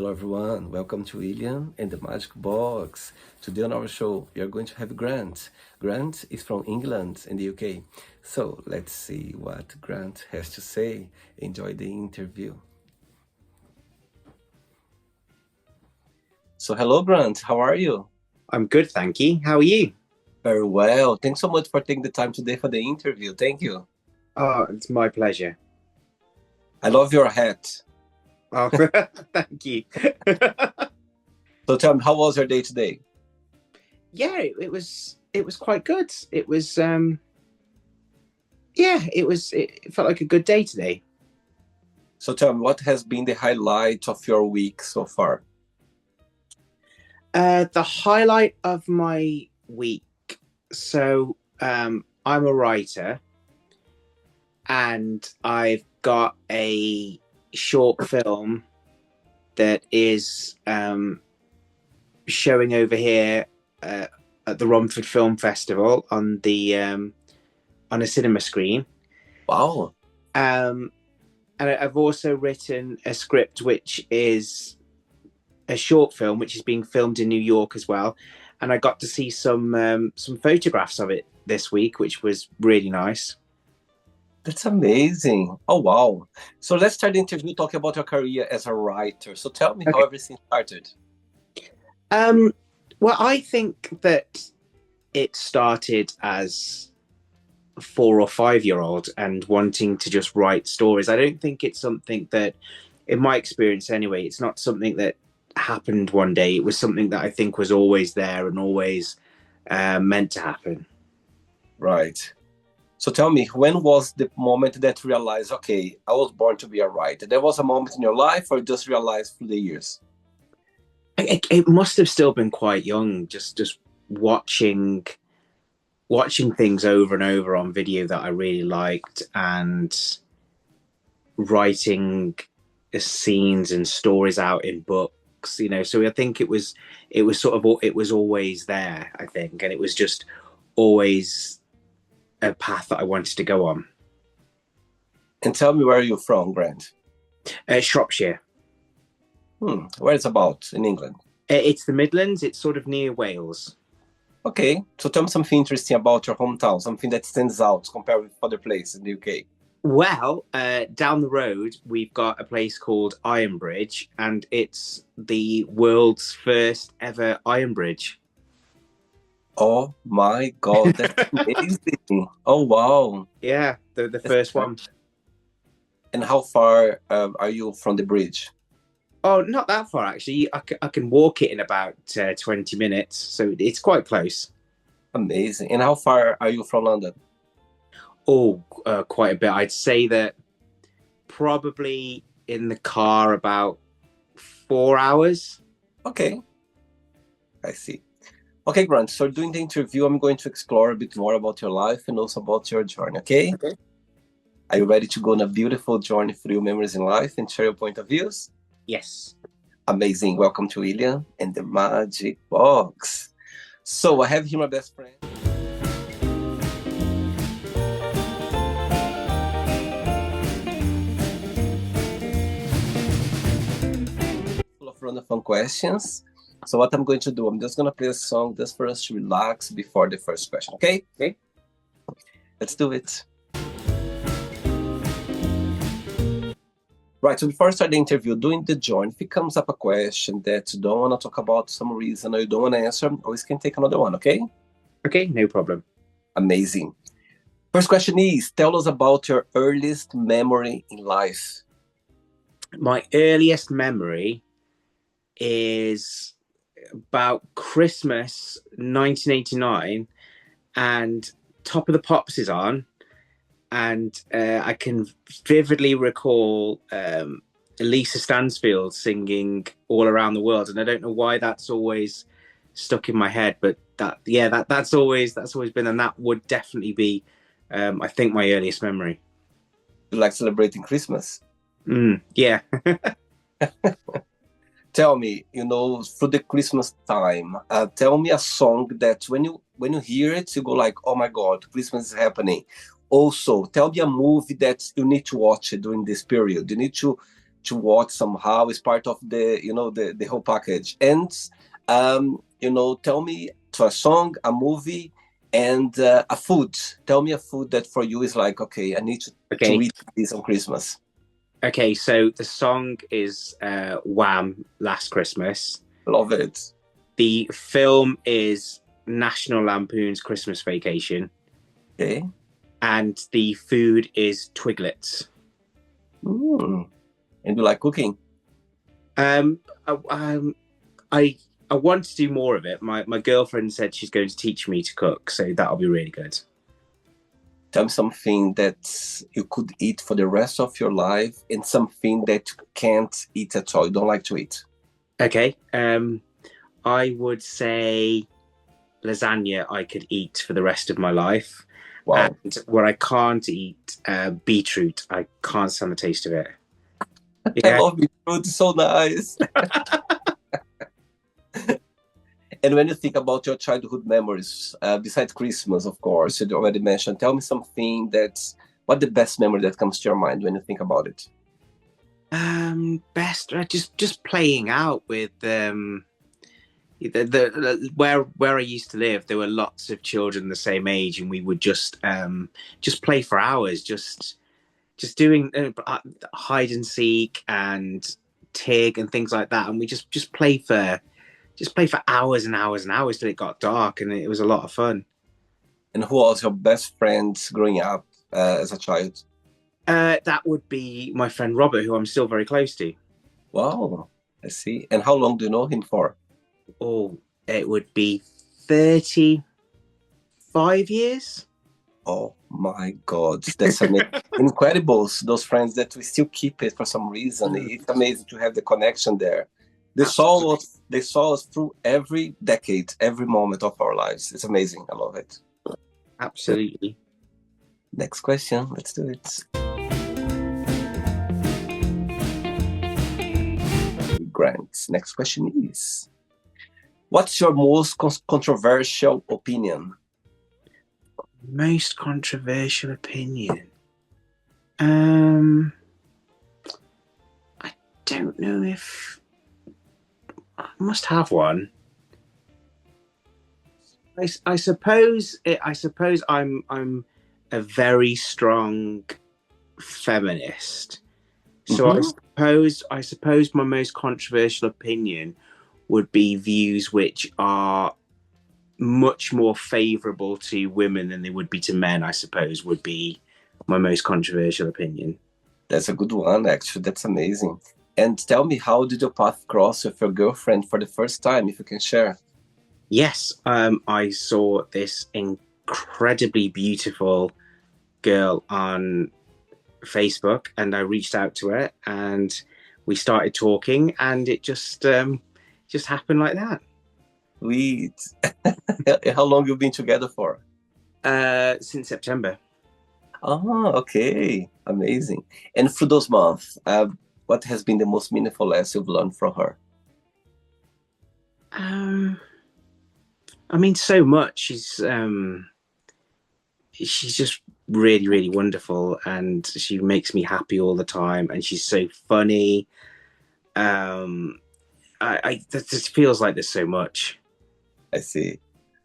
Hello everyone, welcome to William and the Magic Box. Today on our show, we are going to have Grant. Grant is from England in the UK. So let's see what Grant has to say. Enjoy the interview. So hello Grant, how are you? I'm good, thank you. How are you? Very well. Thanks so much for taking the time today for the interview. Thank you. Oh, it's my pleasure. I love your hat. Oh, thank you. So tell me, how was your day today? Yeah, it was quite good. It felt like a good day today. So tell me, what has been the highlight of your week so far? The highlight of my week. So, I'm a writer, and I've got a short film that is showing over here at the Romford Film Festival on a cinema screen. Wow. And I've also written a script which is a short film which is being filmed in New York as well. And I got to see some photographs of it this week, which was really nice. That's amazing. Oh, wow. So let's start the interview talking about your career as a writer. So tell me how everything started. Well, I think that it started as a 4 or 5 year old and wanting to just write stories. I don't think it's something that, in my experience anyway, it's not something that happened one day. It was something that I think was always there and always meant to happen. Right. So tell me, when was the moment that you realized, okay, I was born to be a writer? There was a moment in your life, or just realized through the years? It must have still been quite young, just watching things over and over on video that I really liked, and writing scenes and stories out in books. So I think it was always there, I think, and it was just always a path that I wanted to go on. And tell me, where are you from, Grant? Shropshire. Where it's about in England? It's the Midlands. It's sort of near Wales. Okay, so tell me something interesting about your hometown, something that stands out compared with other places in the UK. Well, down the road, we've got a place called Iron Bridge, and it's the world's first ever iron bridge. Oh my God, that's amazing. Oh, wow. Yeah, the first one. And how far are you from the bridge? Oh, not that far, actually. I can walk it in about 20 minutes, so it's quite close. Amazing. And how far are you from London? Oh, quite a bit. I'd say that probably in the car about 4 hours. Okay, I see. Okay, Grant, so during the interview, I'm going to explore a bit more about your life and also about your journey, okay? Okay. Are you ready to go on a beautiful journey through your memories in life and share your point of views? Yes. Amazing. Welcome to William and the Magic Box. So I have here my best friend. Full of random fun questions. So what I'm going to do, I'm just going to play a song just for us to relax before the first question, okay? Okay. Let's do it. Right, so before I start the interview, during the journey, if it comes up a question that you don't want to talk about for some reason or you don't want to answer, always can take another one, okay? Okay, no problem. Amazing. First question is, tell us about your earliest memory in life. My earliest memory is about Christmas 1989, and Top of the Pops is on, and I can vividly recall Lisa Stansfield singing "All Around the World," and I don't know why that's always stuck in my head, but that's always been, and that would definitely be, I think, my earliest memory. You like celebrating Christmas? Yeah. Tell me, through the Christmas time, tell me a song that when you hear it, you go like, oh my God, Christmas is happening. Also, tell me a movie that you need to watch during this period. You need to to watch somehow. It's part of the whole package. And tell me to a song, a movie, and a food. Tell me a food that for you is like, okay, I need to eat this on Christmas. Okay, so the song is Wham! Last Christmas. Love it. The film is National Lampoon's Christmas Vacation. Okay. And the food is Twiglets. And you like cooking? I want to do more of it. My girlfriend said she's going to teach me to cook, so that'll be really good. Tell me something that you could eat for the rest of your life and something that you can't eat at all, you don't like to eat. Okay. I would say lasagna I could eat for the rest of my life. Wow. And what I can't eat, beetroot. I can't stand the taste of it. Yeah. I love beetroot, it's so nice. And when you think about your childhood memories, besides Christmas, of course, you already mentioned, tell me something what the best memory that comes to your mind when you think about it? Best, just playing out with where I used to live. There were lots of children the same age, and we would just play for hours, just doing hide and seek and tig and things like that, and we just play for hours and hours and hours till it got dark, and it was a lot of fun. And who was your best friend growing up as a child? That would be my friend Robert, who I'm still very close to. Wow, I see. And how long do you know him for? Oh, it would be 35 years. Oh my God, that's amazing. Incredible, those friends that we still keep it for some reason. It's amazing to have the connection there. They saw us through every decade, every moment of our lives. It's amazing. I love it. Absolutely. Next question. Let's do it. Grant, next question is, what's your most controversial opinion? Most controversial opinion? I don't know if... I must have one. I suppose I'm a very strong feminist. So I suppose my most controversial opinion would be views which are much more favourable to women than they would be to men, I suppose, would be my most controversial opinion. That's a good one, actually. That's amazing. And tell me, how did your path cross with your girlfriend for the first time, if you can share? Yes, I saw this incredibly beautiful girl on Facebook, and I reached out to her, and we started talking, and it just happened like that. Sweet. How long have you been together for? Since September. Oh, okay. Amazing. And through those months, what has been the most meaningful lesson you've learned from her? I mean, so much. She's just really, really wonderful, and she makes me happy all the time, and she's so funny. It just feels like there's so much. I see.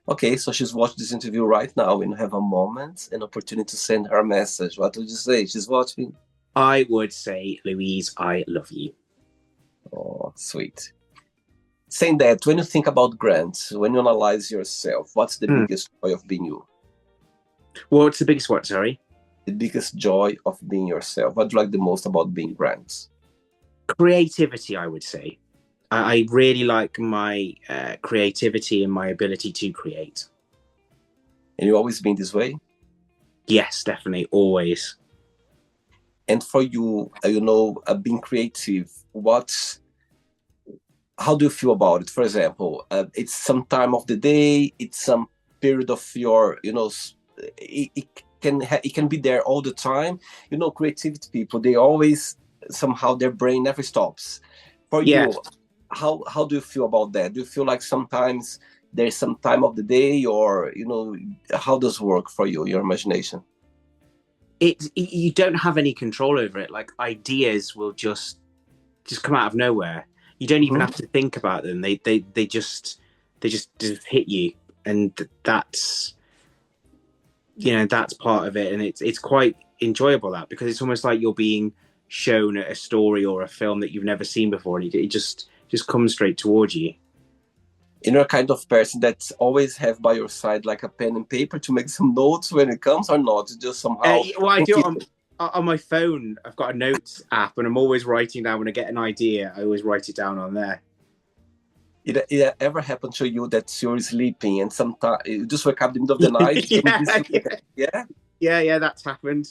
Okay, so she's watching this interview right now, and you have a moment, an opportunity to send her a message. What would you say? She's watching. I would say, Louise, I love you. Oh, sweet. Saying that, when you think about Grant, when you analyze yourself, what's the biggest joy of being you? What's the biggest what, sorry? The biggest joy of being yourself. What do you like the most about being Grant? Creativity, I would say. I really like my creativity and my ability to create. And you've always been this way? Yes, definitely, always. And for you, being creative, how do you feel about it? For example, it's some time of the day, it's some period of your, it can be there all the time. Creativity people, they always, somehow their brain never stops. For you, how do you feel about that? Do you feel like sometimes there's some time of the day, or, how does it work for you, your imagination? You don't have any control over it. Like, ideas will just just come out of nowhere. You don't even have to think about them. They just hit you, and that's that's part of it, and it's quite enjoyable, that, because it's almost like you're being shown a story or a film that you've never seen before, and it just comes straight towards you. You're a kind of person that always have by your side like a pen and paper to make some notes when it comes, or not? Just somehow. Well, I do it on my phone. I've got a notes app, and I'm always writing down when I get an idea. I always write it down on there. It ever happened to you that you're sleeping and sometimes you just wake up in the middle of the night? Yeah, that's happened.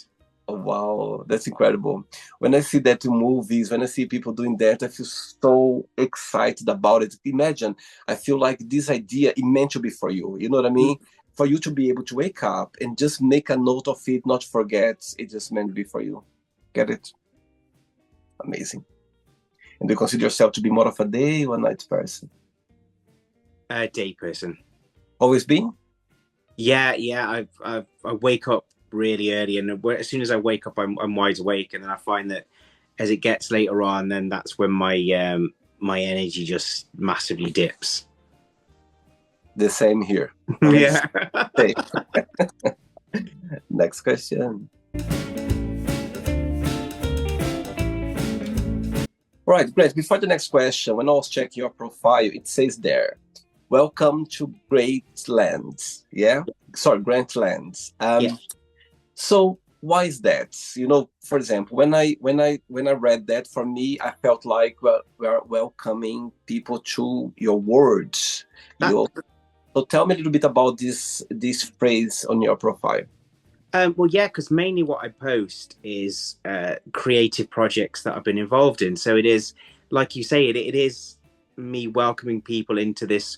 Oh, wow, that's incredible. When I see that in movies, when I see people doing that, I feel so excited about it. Imagine, I feel like this idea is meant to be for you. You know what I mean? For you to be able to wake up and just make a note of it, not forget, it just meant to be for you. Get it? Amazing. And do you consider yourself to be more of a day or a night person? A day person. Always been? Yeah. I wake up really early, and as soon as I wake up, I'm wide awake, and then I find that as it gets later on, then that's when my energy just massively dips. The same here. Yeah. Next question. All right, great. Before the next question, when I was checking your profile, it says there, welcome to Great Lands. Yeah? Sorry, Grant Lands. Yeah. So why is that? For example, when I read that, for me, I felt like we are welcoming people to your words. So tell me a little bit about this phrase on your profile. Well, yeah, because mainly what I post is creative projects that I've been involved in. So it is, like you say, it is me welcoming people into this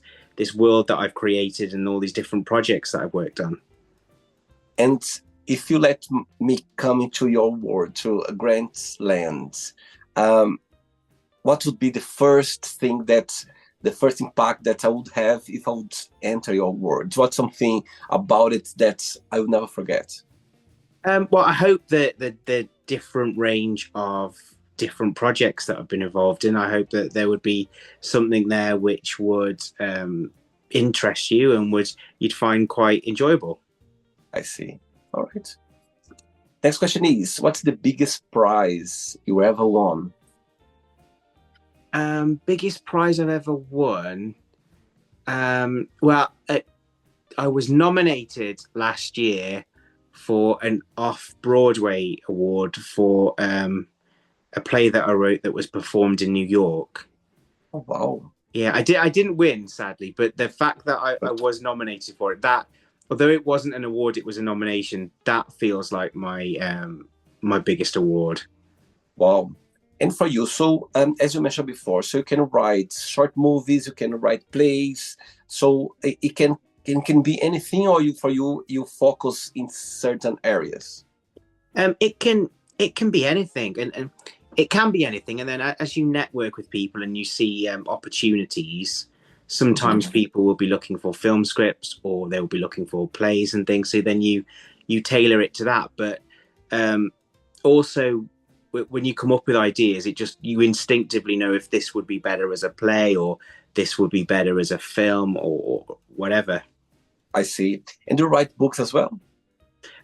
world that I've created and all these different projects that I've worked on. And if you let me come into your world, to Grant Lands, what would be the first impact that I would have if I would enter your world? What's something about it that I will never forget? Well, I hope that the different range of different projects that I've been involved in, I hope that there would be something there which would interest you and you'd find quite enjoyable. I see. All right. Next question is, what's the biggest prize you ever won? Biggest prize I've ever won? Well, I was nominated last year for an Off-Broadway award for a play that I wrote that was performed in New York. Oh, wow. Yeah, I didn't win, sadly, but the fact that I was nominated for it, that although it wasn't an award, it was a nomination, that feels like my biggest award. Wow. And for you, so as you mentioned before, so you can write short movies, you can write plays, so it can be anything, or you focus in certain areas? It can be anything, and it can be anything. And then as you network with people and you see opportunities, sometimes people will be looking for film scripts, or they will be looking for plays and things. So then you tailor it to that. But also, when you come up with ideas, you instinctively know if this would be better as a play, or this would be better as a film, or whatever. I see. And you write books as well?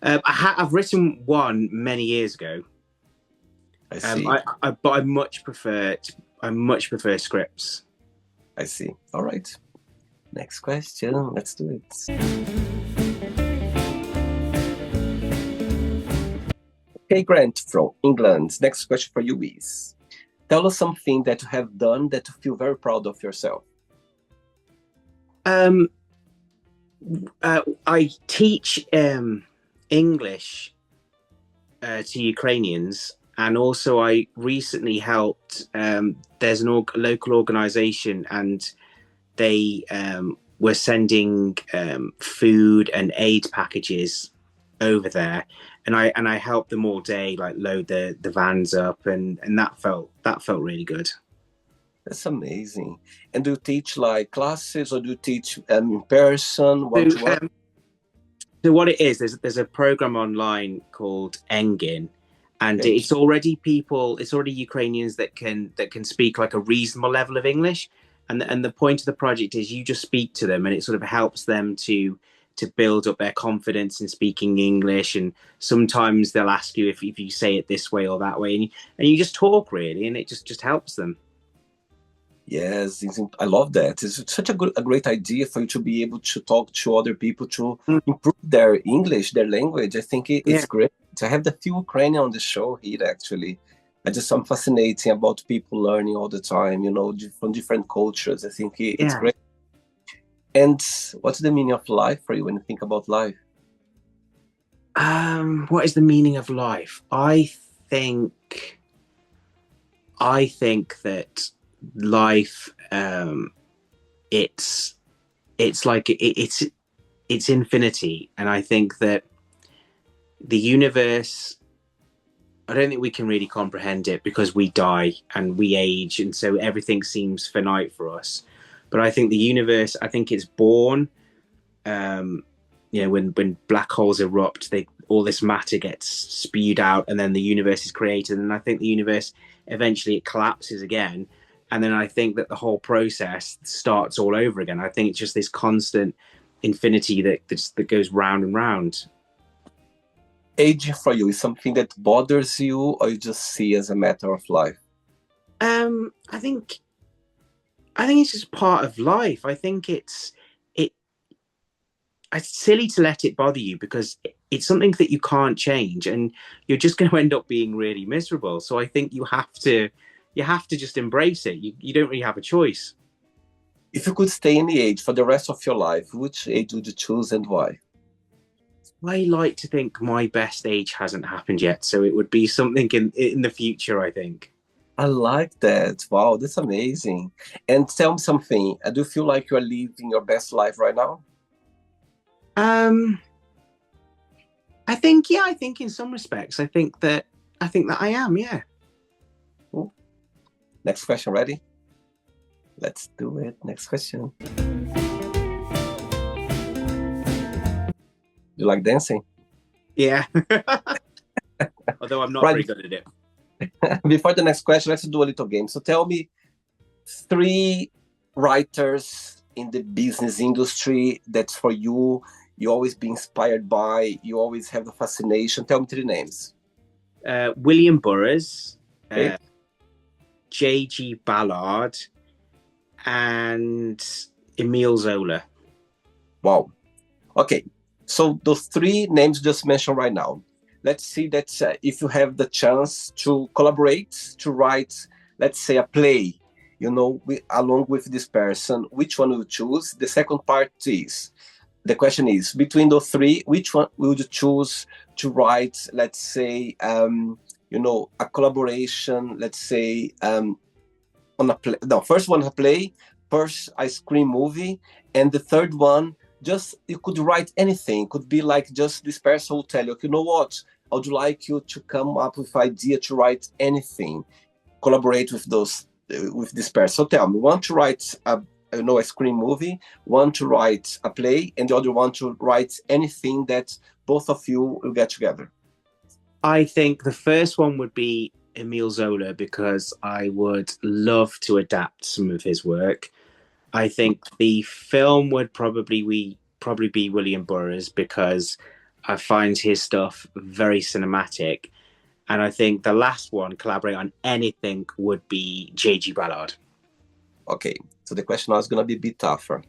I've written one many years ago. I see. But I much prefer scripts. I see. All right. Next question. Let's do it. Okay, Grant from England. Next question for you is, tell us something that you have done that you feel very proud of yourself. I teach English to Ukrainians, and also I recently helped. There's a local organisation, and they were sending food and aid packages over there, and I helped them all day, like load the vans up, and that felt really good. That's amazing. And do you teach like classes, or do you teach in person, one-to-one? So what it is, there's a program online called Engin, and Okay. it's already people, it's already Ukrainians that can speak like a reasonable level of English, and the point of the project is you just speak to them, and it sort of helps them to build up their confidence in speaking English. And sometimes they'll ask you if you say it this way or that way, and you just talk really, and it just helps them. Yes, I love that. It's such a great idea for you to be able to talk to other people to Mm, improve their English, their language. I think it's yeah, great. I have the few Ukrainian on the show here, actually. I'm fascinating about people learning all the time, from different cultures. I think it's yeah. great. And what's the meaning of life for you when you think about life? What is the meaning of life? Think I think that life, it's it's infinity, and I think that the universe, I don't think we can really comprehend it because we die and we age, and so everything seems finite for us. But I think the universe, I think it's born. Um, when black holes erupt, they all this matter gets spewed out, and then the universe is created. And I think the universe eventually it collapses again, and then I think that the whole process starts all over again. I think it's just this constant infinity that goes round and round. Aging for you is something that bothers you, or you just see as a matter of life? Um, I think I think it's just part of life. I think it it's silly to let it bother you because it's something that you can't change, and you're just going to end up being really miserable. So I think you have to just embrace it. You don't really have a choice. If you could stay any age for the rest of your life, which age would you choose and why? I like to think my best age hasn't happened yet, so it would be something in the future, I think. I like that. Wow, that's amazing. And tell me something. Do you feel like you are living your best life right now? Um, I think yeah, I think in some respects, I think that I am, yeah. Cool. Next question, ready? Let's do it. Next question. You like dancing? Yeah. Although I'm not Right. very good at it. Before the next question, let's do a little game. So tell me three writers in the business industry that for you always be inspired by, you always have the fascination. Tell me three names. William Burroughs, Okay. J.G. Ballard, and Emile Zola. Wow. Okay. So those three names just mentioned right now. Let's see that if you have the chance to collaborate to write, let's say, a play, along with this person, which one will you choose? The second part is the question is between those three, which one would you choose to write? Let's say, a collaboration. Let's say on a play. No, first one a play, first a screen movie, and the third one just you could write anything. Could be like just this person will tell you, you know what? I would like you to come up with idea to write anything. Collaborate with those with this person. So tell me, one to write a screen movie, one to write a play, and the other one to write anything that both of you will get together. I think the first one would be Emile Zola because I would love to adapt some of his work. I think the film would probably be William Burroughs because I find his stuff very cinematic. And I think the last one, collaborate on anything, would be J.G. Ballard. Okay, so the question now is gonna be a bit tougher.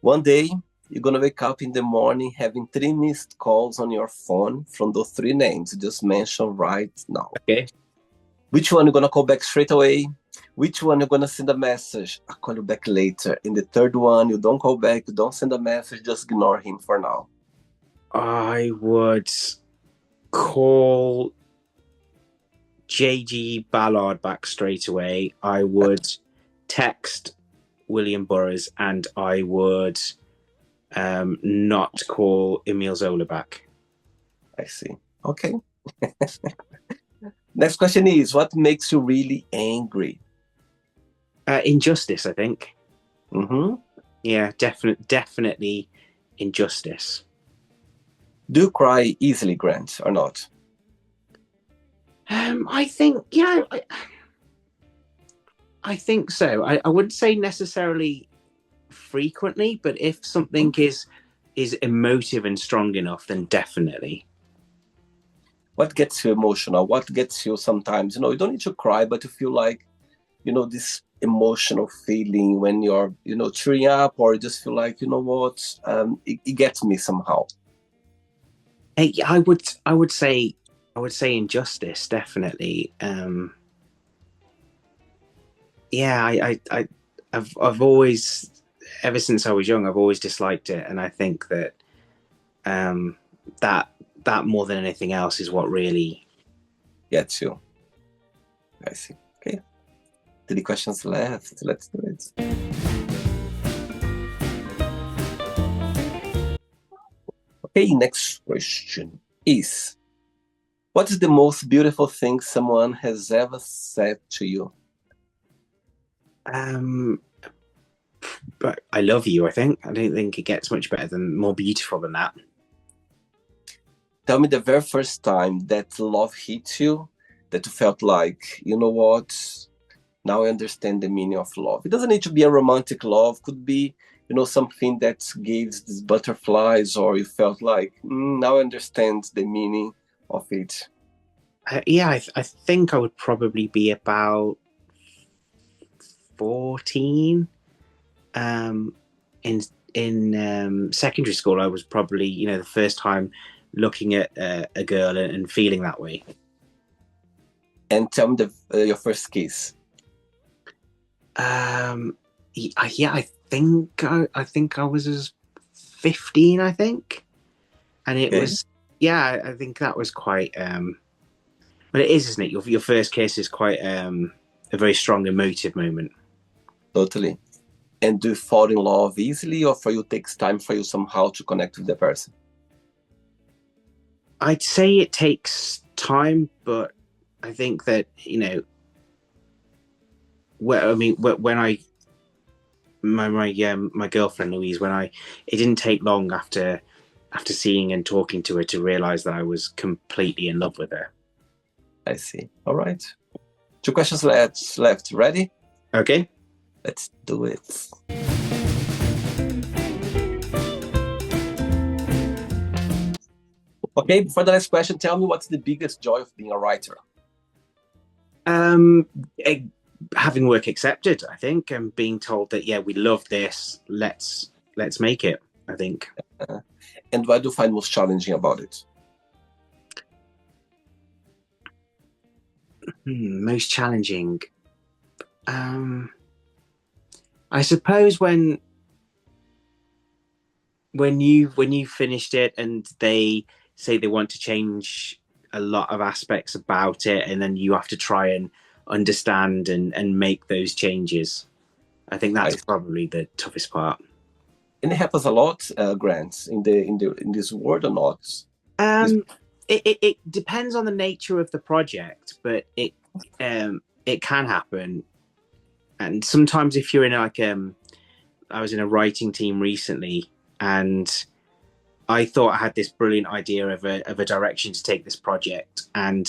One day you're gonna wake up in the morning having three missed calls on your phone from those three names you just mentioned right now. Okay. Which one you're gonna call back straight away? Which one you're gonna send a message? I'll call you back later. In the third one, you don't call back, you don't send a message, just ignore him for now. I would call J.G. Ballard back straight away. I would text William Burroughs, and I would not call Emile Zola back. I see. Okay. Next question is, what makes you really angry? Injustice, I think. Mm-hmm. Yeah, definitely injustice. Do you cry easily, Grant, or not? I think, yeah, I think so. I wouldn't say necessarily frequently, but if Hmm? something is emotive and strong enough, then definitely. What gets you emotional? What gets you sometimes? You don't need to cry, but you feel like, this emotional feeling when you're, cheering up, or you just feel like, what, it gets me somehow. Hey, I would say injustice, definitely. Yeah, I've always, ever since I was young, I've always disliked it, and I think that um, that that more than anything else is what really. Gets you. I see. Okay. 3 questions left. Let's do it. Okay, next question is, what is the most beautiful thing someone has ever said to you? Um, but I love you. I think I don't think it gets much better than more beautiful than that. Tell me the very first time that love hit you, that you felt like, what? Now I understand the meaning of love. It doesn't need to be a romantic love. Could be, something that gives these butterflies, or you felt like, now I understand the meaning of it. Yeah, I think I would probably be about 14. Um, in secondary school, I was probably the first time looking at a girl and feeling that way. And tell me your first kiss. Yeah, I think I was 15. I think, and it Okay, was yeah. I think that was quite. Well, it is, isn't it? Your first kiss is quite a very strong emotive moment. totally. And do you fall in love easily, or for you takes time for you somehow to connect with the person? I'd say it takes time, but I think that I mean, when I my girlfriend Louise, it didn't take long after seeing and talking to her to realize that I was completely in love with her. I see. All right. 2 questions left. Ready? Okay. Let's do it. Okay, before the next question, tell me what's the biggest joy of being a writer? Um, eh, Having work accepted, I think, and being told that yeah, we love this. Let's make it. I think. Uh, and what do you find most challenging about it? Most challenging. Um, I suppose when you finished it and they say they want to change a lot of aspects about it, and then you have to try and understand and make those changes. I think that's I, probably the toughest part. and it happens a lot, Grant, in this world or not? This, Um, it depends on the nature of the project, but it can happen. And sometimes if you're in I was in a writing team recently, and I thought I had this brilliant idea of a direction to take this project, and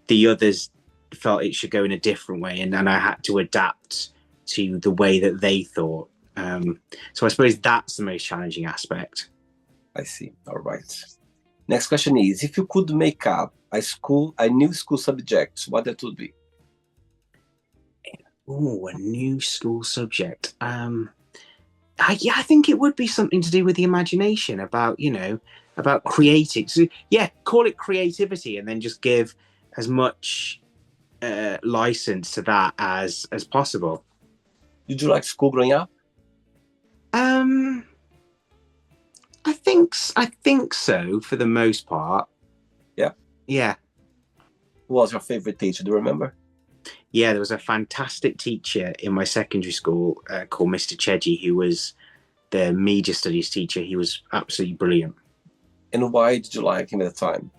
the others felt it should go in a different way, and I had to adapt to the way that they thought. So I suppose that's the most challenging aspect. I see. All right. Next question is, if you could make up a new school subject, what that would be? Oh, a new school subject. Yeah, I think it would be something to do with the imagination about about creating. So yeah, call it creativity, and then just give as much license to that as possible. Did you like school growing up? Um, I think so for the most part. Yeah. Yeah, Who was your favorite teacher? Do you remember? yeah. There was a fantastic teacher in my secondary school called Mr. Chedji, who was the media studies teacher. He was absolutely brilliant. And why did you like him at the time?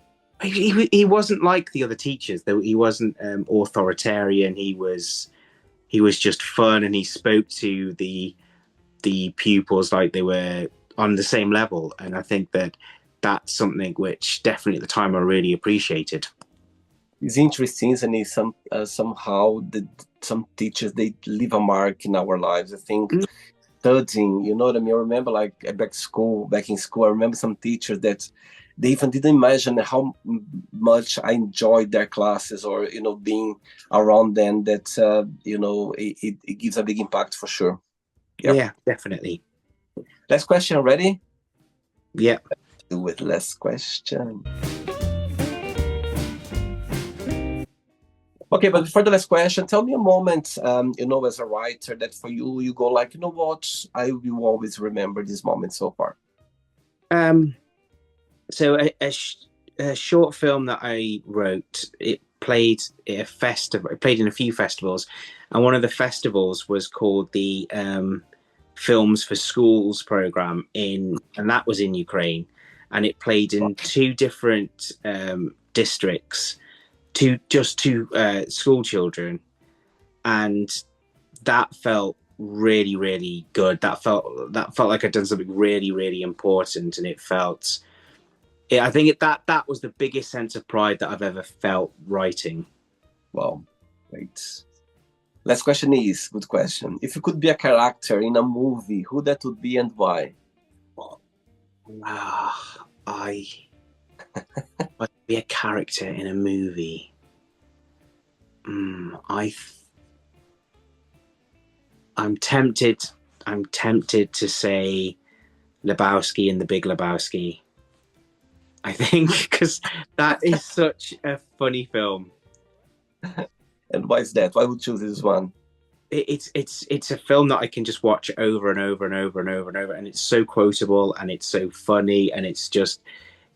He wasn't like the other teachers. Though he wasn't authoritarian. He was just fun, and he spoke to the pupils like they were on the same level. And I think that that's something which definitely at the time I really appreciated. It's interesting, isn't it? Somehow some teachers, they leave a mark in our lives. I think Mm, studying, you know what I mean? I remember like back in school, I remember some teachers that they even didn't imagine how much I enjoyed their classes, or, being around them, that, it gives a big impact for sure. Yep. yeah, definitely. Last question, ready? Yeah. Do with last question. Okay, but before the last question, tell me a moment, as a writer, that for you, you go like, you know what, I will always remember this moment so far. Um, so a short film that I wrote, it played at a festival. It played in a few festivals, and one of the festivals was called the Films for Schools program and that was in Ukraine, and it played in two different districts, two school children, and that felt really really good. That felt like I'd done something really really important, and it felt I think that was the biggest sense of pride that I've ever felt writing. Wow, great. Last question is, good question. If you could be a character in a movie, who that would be and why? I would be a character in a movie. Mm, I I'm tempted. I'm tempted to say Lebowski in The Big Lebowski. I think because that is such a funny film. And why is that? Why would you choose this one? It's a film that I can just watch over and over and over and over and over, and it's so quotable and it's so funny, and it's just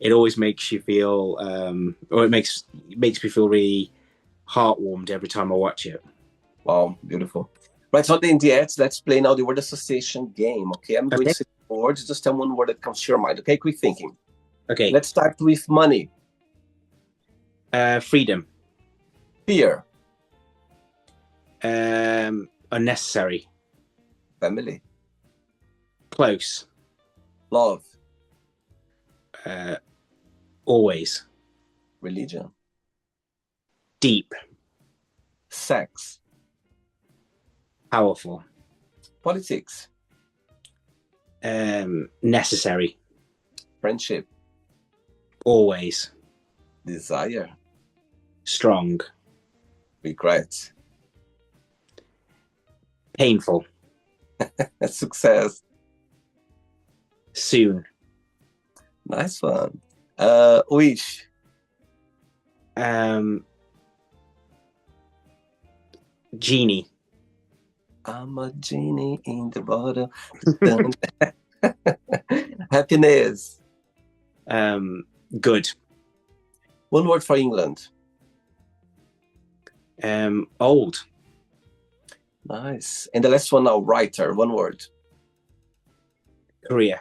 it always makes you feel, or it makes me feel really heartwarmed every time I watch it. Wow, beautiful. Right, so in the ads, let's play now the word association game. Okay, I'm going Okay. to say words. Just tell one word that comes to your mind. Okay, quick thinking. Okay. Let's start with money, Freedom. fear, Unnecessary. family, Close. love, Uh, Always. religion, Deep. sex, Powerful. politics, Necessary. friendship, Always. desire, Strong. regret, Painful. success. Soon. Nice one. Wish, Um, Genie. I'm a genie in the bottle. Happiness. Good. One word for England. Old. Nice. And the last one now, writer. One word. Career.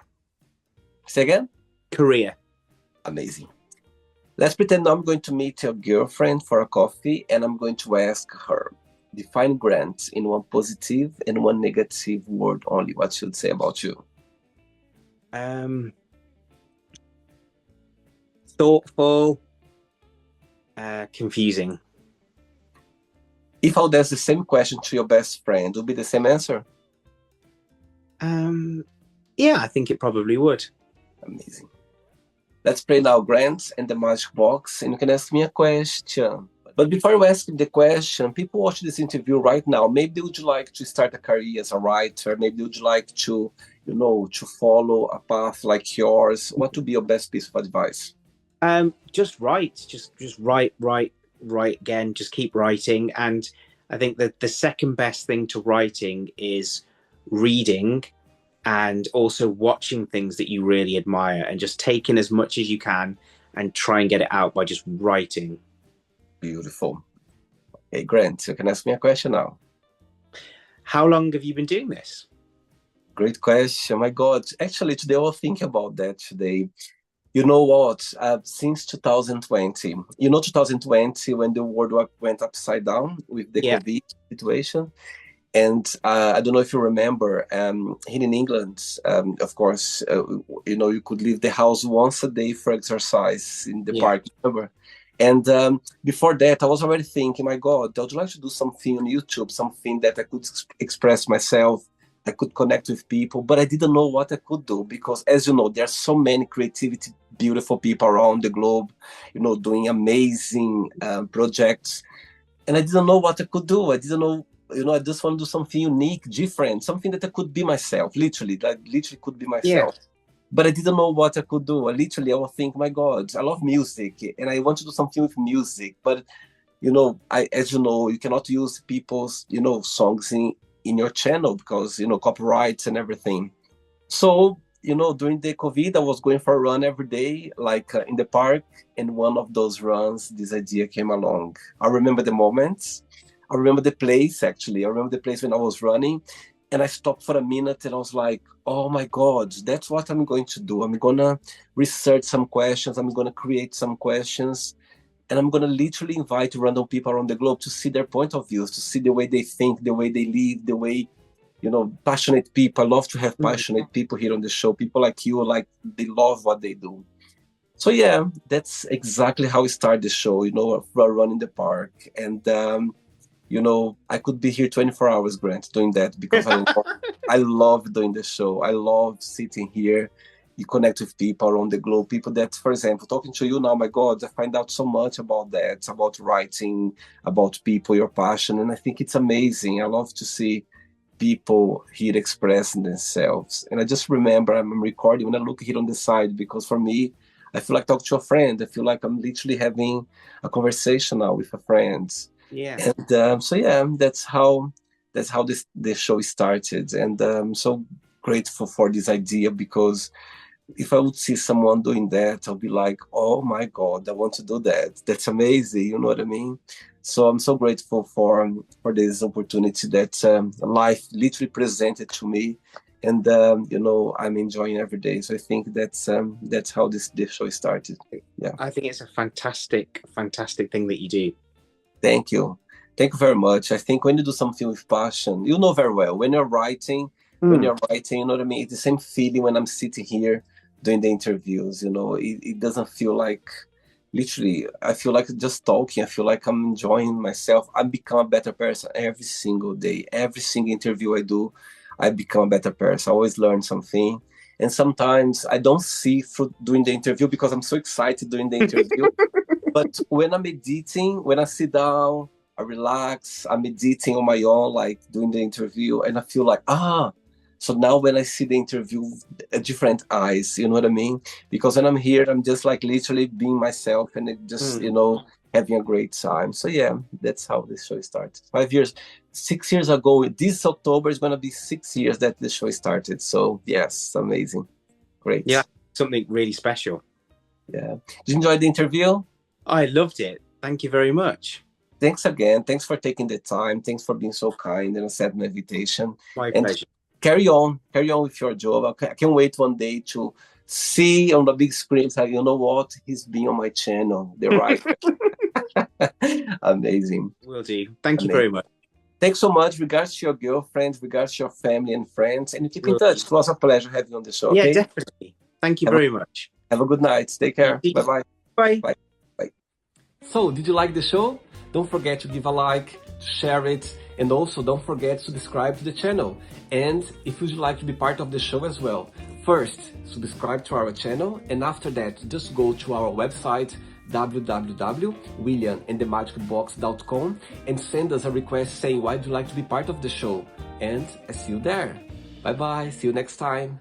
Say again? Career. Amazing. Let's pretend I'm going to meet your girlfriend for a coffee, and I'm going to ask her, define Grant in one positive and one negative word only. What should say about you? Thoughtful. Confusing. If I would ask the same question to your best friend, would be the same answer? Yeah, I think it probably would. Amazing. Let's play now Grant and the Magic Box, and you can ask me a question. But before you ask the question, people watching this interview right now, maybe would you like to start a career as a writer? Maybe would you like to, to follow a path like yours? What would be your best piece of advice? Just write. Just write again. Just keep writing. And I think that the second best thing to writing is reading and also watching things that you really admire and just taking as much as you can and try and get it out by just writing. Beautiful. Hey, Grant, you can ask me a question now. How long have you been doing this? Great question. My God. Actually, today I was thinking about that today. You know what? Since 2020, 2020, when the world went upside down with the Yeah. COVID situation. And I don't know if you remember, here in England, of course, you could leave the house once a day for exercise in the Yeah. park. Remember? And before that, I was already thinking, my God, I would like to do something on YouTube, something that I could express myself, I could connect with people, but I didn't know what I could do because, as you know, there are so many creativity, beautiful people around the globe, doing amazing projects. And I didn't know what I could do. I didn't know, I just want to do something unique, different, something that I could be myself, literally, that literally could be Yeah. myself. But I didn't know what I could do. I would think, my God, I love music and I want to do something with music. But, as you know, you cannot use people's, songs in your channel because, copyrights and everything. So, during the COVID, I was going for a run every day, like in the park. And one of those runs, this idea came along. I remember the moments. I remember the place, actually. I remember the place when I was running. And I stopped for a minute and I was like, oh my God, that's what I'm going to do. I'm going to research some questions. I'm going to create some questions. And I'm going to literally invite random people around the globe to see their point of views, to see the way they think, the way they live, the way, passionate people. I love to have passionate people here on the show. People like you, like they love what they do. So yeah, that's exactly how we started the show, a run in the park. And, I could be here 24 hours, Grant, doing that because I love doing the show. I love sitting here. You connect with people around the globe, people that, for example, talking to you now, my God, I find out so much about that, about writing, about people, your passion. And I think it's amazing. I love to see people here expressing themselves. And I just remember I'm recording when I look here on the side, because for me, I feel like talking to a friend. I feel like I'm literally having a conversation now with a friend. Yeah. And so yeah, that's how this show started. And I'm so grateful for this idea, because if I would see someone doing that, I'll be like, oh my God, I want to do that. That's amazing. You know what I mean? So I'm so grateful for this opportunity that life literally presented to me. And, I'm enjoying every day. So I think that's how this show started. Yeah. I think it's a fantastic, fantastic thing that you do. Thank you. Thank you very much. I think when you do something with passion, you know very well, when you're writing, you know what I mean? It's the same feeling when I'm sitting here doing the interviews, it doesn't feel like, literally, I feel like just talking. I feel like I'm enjoying myself. I become a better person every single day. Every single interview I do, I become a better person. I always learn something. And sometimes I don't see through doing the interview because I'm so excited doing the interview. But when I'm editing, when I sit down, I relax, I'm editing on my own, like doing the interview, and I feel like, so now when I see the interview, different eyes, you know what I mean? Because when I'm here, I'm just like literally being myself and it just, having a great time. So yeah, that's how this show started. 6 years ago, this October is going to be 6 years that the show started. So yes, amazing. Great. Yeah, something really special. Yeah. Did you enjoy the interview? I loved it. Thank you very much. Thanks again. Thanks for taking the time. Thanks for being so kind and accepting my invitation. My pleasure. Carry on with your job. I can't wait one day to see on the big screen, like, you know what? He's been on my channel. The right. Amazing. Will do. Thank you very much. Thanks so much. Regards to your girlfriend, regards to your family and friends, and you keep in touch. It was a pleasure having you on the show. Yeah, okay? Definitely. Thank you very much. Have a good night. Take care. Bye-bye. Bye. Bye. So, did you like the show? Don't forget to give a like, share it, and also don't forget to subscribe to the channel. And if you'd like to be part of the show as well, first, subscribe to our channel, and after that, just go to our website, www.williamandthemagicbox.com, and send us a request saying why would you like to be part of the show. And I see you there. Bye-bye. See you next time.